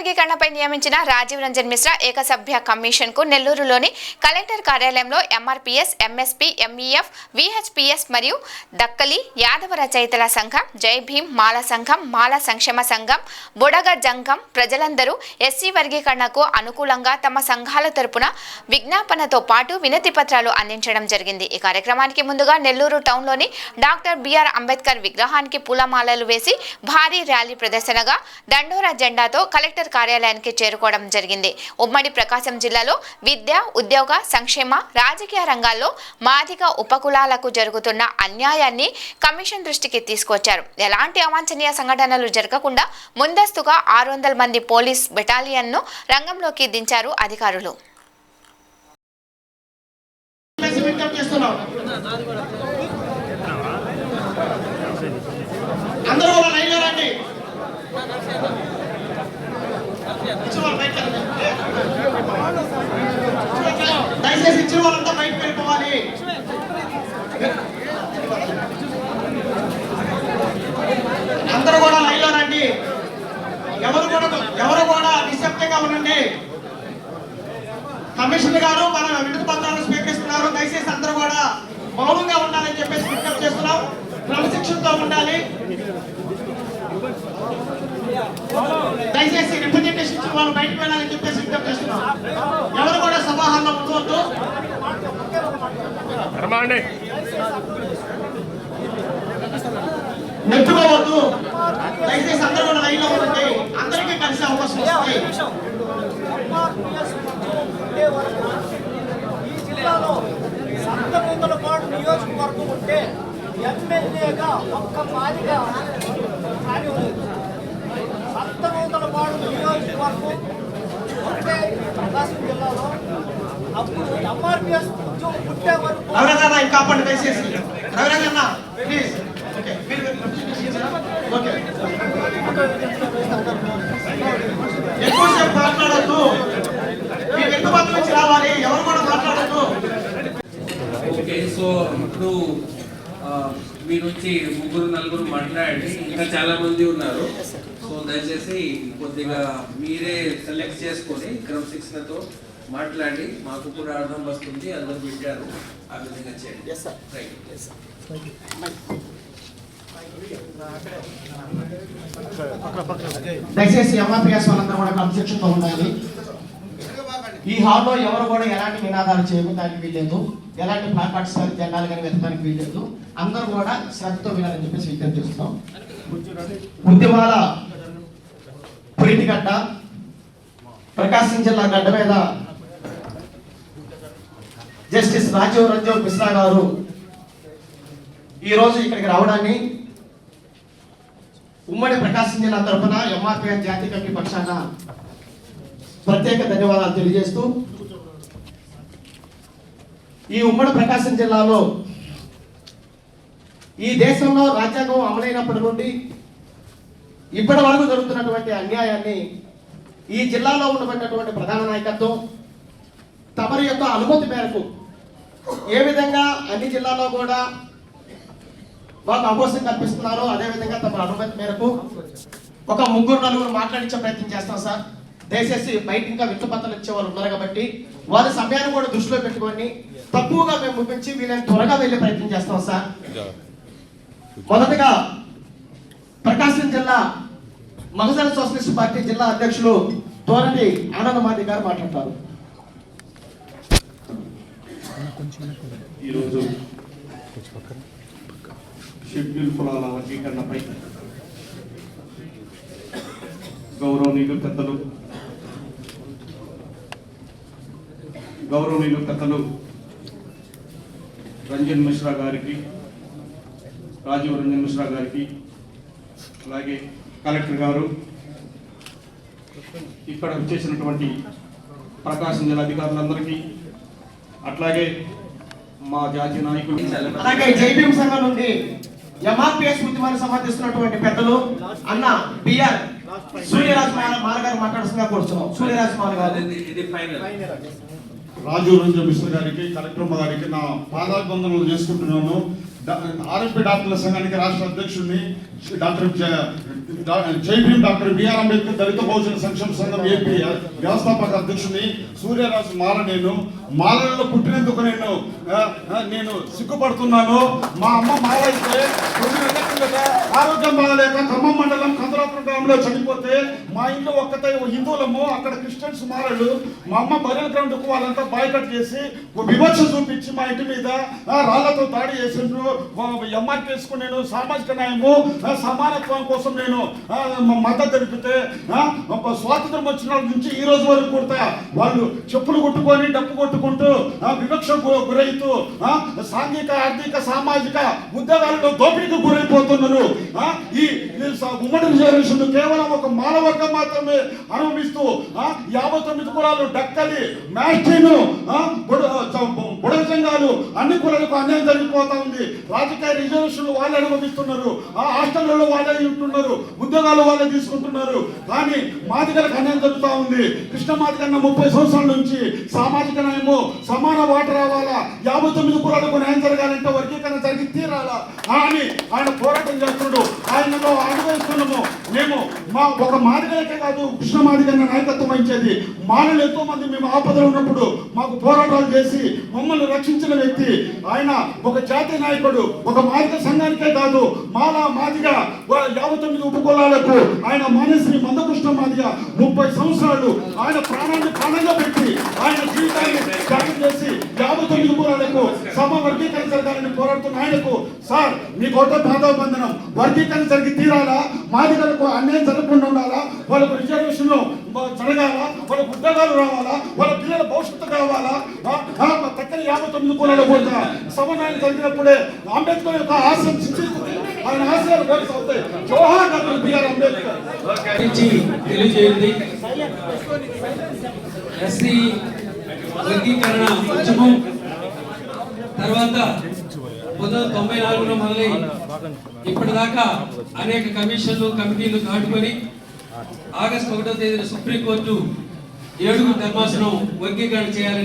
వర్గీకరణపై నియమించిన రాజీవ్ రంజన్ మిశ్రా ఏకసభ్య కమిషన్ కు నెల్లూరులోని కలెక్టర్ కార్యాలయంలో ఎంఆర్పీఎస్, ఎంఎస్పీ, ఎంఈఎఫ్, విహెచ్పీఎస్ మరియు దక్కలి యాదవ రచయితల సంఘం, జై భీమ్ మాల సంఘం, మాల సంక్షేమ సంఘం, బుడగ జంగం ప్రజలందరూ ఎస్సీ వర్గీకరణకు అనుకూలంగా తమ సంఘాల తరపున విజ్ఞాపనతో పాటు వినతి పత్రాలు అందించడం జరిగింది. ఈ కార్యక్రమానికి ముందుగా నెల్లూరు టౌన్లోని డాక్టర్ బిఆర్ అంబేద్కర్ విగ్రహానికి పూలమాలలు వేసి భారీ ర్యాలీ ప్రదర్శనగా దండోరా జెండాతో కలెక్టర్ కార్యాలయానికి చేరుకోవడం జరిగింది. ఉమ్మడి ప్రకాశం జిల్లాలో విద్య, ఉద్యోగ, సంక్షేమ, రాజకీయ రంగాల్లో మాదిగ ఉపకులాలకు జరుగుతున్న అన్యాయాన్ని కమిషన్ దృష్టికి తీసుకొచ్చారు. ఎలాంటి అవాంఛనీయ సంఘటనలు జరగకుండా ముందస్తుగా 600 మంది పోలీస్ బెటాలియన్ను రంగంలోకి దించారు అధికారులు. దయచేసి ఇచ్చిన వాళ్ళంతా బయటకు వెళ్ళిపోవాలి. అందరూ కూడా లైన్లో రండి. ఎవరు కూడా నిశ్శబ్దంగా ఉండండి. కమిషనర్ గారు మన వినతి పత్రాలను స్వీకరిస్తున్నారు. దయచేసి అందరూ కూడా మౌనంగా ఉండాలని చెప్పేసి విజ్ఞప్తి చేస్తున్నాం. క్రమశిక్షణతో ఉండాలి. దయచేసి రిప్రజెంటేషన్ ఇచ్చిన వాళ్ళు బయటకు వెళ్ళాలని చెప్పేసి విజ్ఞప్తి చేస్తున్నాం. ఎవరు కూడా సభాహాల్లో ఉండవద్దు. నెట్టుకోవద్దు. దయచేసి అందరూ కూడా లైన్లో ఉండండి. అందరికీ కలిసే అవకాశం వస్తుంది. ఈ జిల్లాలో సంతనూతలపాడు నియోజకవర్గం ఉంటే ఎమ్మెల్యేగా ఒక్క మాదిగా ఖాళీ ఉంది. సంతనూతలపాడు నియోజకవర్గం ఉంటే ప్రకాశం జిల్లాలో అప్పుడు ఎంఆర్పీఎస్ ఉద్యోగం పుట్టే వరకు కాపాడు. దయచేసి రవిరాజన్న ప్లీజ్. ఎక్కువసేపు మాట్లాడద్దు. మీరు ఎంత మంది నుంచి రావాలి, ఎవరు కూడా మాట్లాడద్దు. ఓకే, సో ఇప్పుడు మీ నుంచి 3-4 మాట్లాడండి. ఇంకా చాలా మంది ఉన్నారు. సో దయచేసి కొద్దిగా మీరే సెలెక్ట్ చేసుకొని క్రమశిక్షణతో మాట్లాడి మాకు కూడా అర్థం వస్తుంది. అందరూ వింటారు. ఆ విధంగా చేయండి. దయచేసి ఎంఆర్పీఎస్ వాళ్ళందరూ కూడా క్రమశిక్షణతో ఉండాలి. ఈ హాల్లో ఎవరు కూడా ఎలాంటి నినాదాలు చేయడానికి వీల్లేదు. ఎలాంటి ప్లాకార్డ్స్ కానీ జెండాలు కానీ వెతకడానికి వీల్లేదు. అందరూ కూడా శ్రద్ధతో వినాలని చెప్పేసి విజ్ఞప్తి చేస్తున్నాం. ఉద్యమాల పురిటిగడ్డ ప్రకాశం జిల్లా గడ్డ మీద జస్టిస్ రాజీవ్ రంజన్ మిశ్రా గారు ఈరోజు ఇక్కడికి రావడాన్ని ఉమ్మడి ప్రకాశం జిల్లా తరఫున ఎంఆర్పీఎస్ జాతీయ కమిటీ పక్షాన ప్రత్యేక ధన్యవాదాలు తెలియజేస్తూ, ఈ ఉమ్మడి ప్రకాశం జిల్లాలో ఈ దేశంలో రాజ్యాంగం అమలైనప్పటి నుండి ఇప్పటి వరకు జరుగుతున్నటువంటి అన్యాయాన్ని ఈ జిల్లాలో ఉన్నటువంటి ప్రధాన నాయకత్వం తమరి యొక్క అనుమతి మేరకు ఏ విధంగా అన్ని జిల్లాల్లో కూడా వాళ్ళకు అవకాశం కల్పిస్తున్నారో అదేవిధంగా తమ అనుమతి మేరకు ఒక 3-4 మాట్లాడించే ప్రయత్నం చేస్తాం సార్. దయచేసి బయట ఇంకా విత్తపత్రాలు ఇచ్చే వాళ్ళు ఉన్నారు కాబట్టి వారి సమయాన్ని కూడా దృష్టిలో పెట్టుకొని తక్కువగా మేము ముగించి వీళ్ళని త్వరగా వెళ్ళే ప్రయత్నం చేస్తాం సార్. మొదటగా ప్రకాశం జిల్లా మగజన సోషలిస్ట్ పార్టీ జిల్లా అధ్యక్షులు తోరటి ఆనందమాది గారు మాట్లాడతారు. ఈరోజు షెడ్యూల్ కులాల వర్గీకరణపై గౌరవనీయులు పెద్దలు రంజన్ మిశ్రా గారికి, రాజీవ్ రంజన్ మిశ్రా గారికి, అలాగే కలెక్టర్ గారు, ఇక్కడ వచ్చేసినటువంటి ప్రకాశం జిల్లా అధికారులందరికీ, అట్లాగే మా జాతీయ నాయకులు, అలాగే జై భీమ్ సంఘం నుండి ఎంఆర్పీఎస్ ఉద్యమాన్ని సమర్థిస్తున్నటువంటి పెద్దలు అన్న బిఆర్ సూర్యరాజ్ మాల గారు మాట్లాడుతున్నా కూర్చున్నాం. సూర్యరాజ్ మాల గారు రాజీవ్ రంజన్ మిశ్రా గారికి, కలెక్టర్ గారికి నా పాదాభివందనలు చేసుకుంటున్నాను. ఆర్ఎస్పీ డాక్టర్ల సంఘానికి రాష్ట్ర అధ్యక్షుడిని, doctor Jaibhim doctor BR Ambedkar దళిత బహుజన సంక్షేమ సంఘం ఏపీ వ్యవస్థాపక అధ్యక్షుడిని సూర్యరాజు మాల. నేను మాలలో పుట్టినందుకు నేను సిగ్గుపడుతున్నాను. మా అమ్మ మాల అయితే 9 నెలల కిందట ఆరోగ్యం బాగలేక ఖమ్మం మండలం కందరాపురం గ్రామంలో చనిపోతే మా ఇంట్లో ఒక్కతే హిందువులము, అక్కడ క్రిస్టియన్స్ మాలలు. మా అమ్మ బరియల్ గ్రౌండ్ కు వాళ్ళంతా బాయ్కట్ చేసి వివక్ష చూపించి మా ఇంటి మీద రాళ్లతో దాడి చేసిండ్రు. ఎంఆర్పీఎస్ కు నేను సామాజిక న్యాయము సమానత్వం కోసం నేను మద్దతు తెలిపితే స్వాతంత్రం వచ్చిన నుంచి ఈ రోజు వరకు కూడా వాళ్ళు చెప్పులు కొట్టుకొని డప్పు కొట్టుకుంటూ వివక్ష గురైతూ సాంఘిక ఆర్థిక సామాజిక ఉద్యోగాలలో దోపిడీకి గురైపోతున్నారు. ఈ ఉమ్మడి రిజర్వేషన్ కేవలం ఒక మాల వర్గం మాత్రమే అనుభవిస్తూ 59 కులాలు డక్కలి మ్యాస్టీను బుడగ సంఘాలు అన్ని కులాలకు అన్యాయం జరిగిపోతా ఉంది. రాజకీయ రిజర్వేషన్లు వాళ్ళే అనుభవిస్తున్నారు, హాస్టళ్లలో వాళ్ళే ఉంటున్నారు, ఉద్యోగాలు వాళ్ళే తీసుకుంటున్నారు. కానీ మాదిగలకు అన్యాయం జరుగుతూ ఉంది. కృష్ణ మాదిగన్న 30 సంవత్సరాల నుంచి సామాజిక న్యాయము సమాన వాట రావాలా, 59 కులాలకు న్యాయం జరగాలంటే వర్గీకరణ జరిగి తీరాలా అని ఆయన పోరాటం చేస్తున్నాడు. ఆయనలో అనుభవిస్తున్నాము. మేము మా ఒక మాదిగలకే కాదు, కృష్ణ మాదిగన్న నాయకత్వం వహించేది మానవులు ఎంతో మంది మేము ఆపదలు ఉన్నప్పుడు మాకు పోరాటాలు చేసి మమ్మల్ని రక్షించిన వ్యక్తి ఆయన. ఒక జాతీయ నాయకుడు, ఒక మాదిగ సంఘానికే కాదు మాదిగా 59 ఉపకులాలకు ఆయన మానేశ్రీ మందకృష్ణ మాదిగ 30 సంవత్సరాలు ఆయన ప్రాణాన్ని ప్రాణంగా పెట్టి ఆయన జీవితాన్ని త్యాగం చేసి 59 కులాలకు సమ వర్గీకరణ జరగాలని పోరాడుతున్న ఆయనకు సార్ మీకు ఒకటో పాదబంధనం, వర్గీకరణ జరిగి తీరాలా, మాదిగలకు అన్యాయం జరగకుండా ఉండాలా, వాళ్ళకు రిజర్వేషన్లు జరగాల, వాళ్ళకు ఉద్యోగాలు రావాలా, వాళ్ళ పిల్లల భవిష్యత్తు కావాలా. తక్కని 59 కులాల కూడా సమన్వయం జరిగినప్పుడే అంబేద్కర్ యొక్క ఆశయం సిద్ధిస్తుంది, ఆయన ఆశయాలు కలిసి అవుతాయి. జవహర్ డాక్టర్ బిఆర్ అంబేద్కర్ తెలియజేయండి. ఎస్సీ వర్గీకరణ ఉద్యమం తర్వాత 1994లో మొదలై ఇప్పటిదాకా అనేక కమిషన్లు కమిటీలు దాటుకొని ఆగస్టు 1వ తేదీన సుప్రీంకోర్టు 7 ధర్మాసనం వర్గీకరణ చేయాలని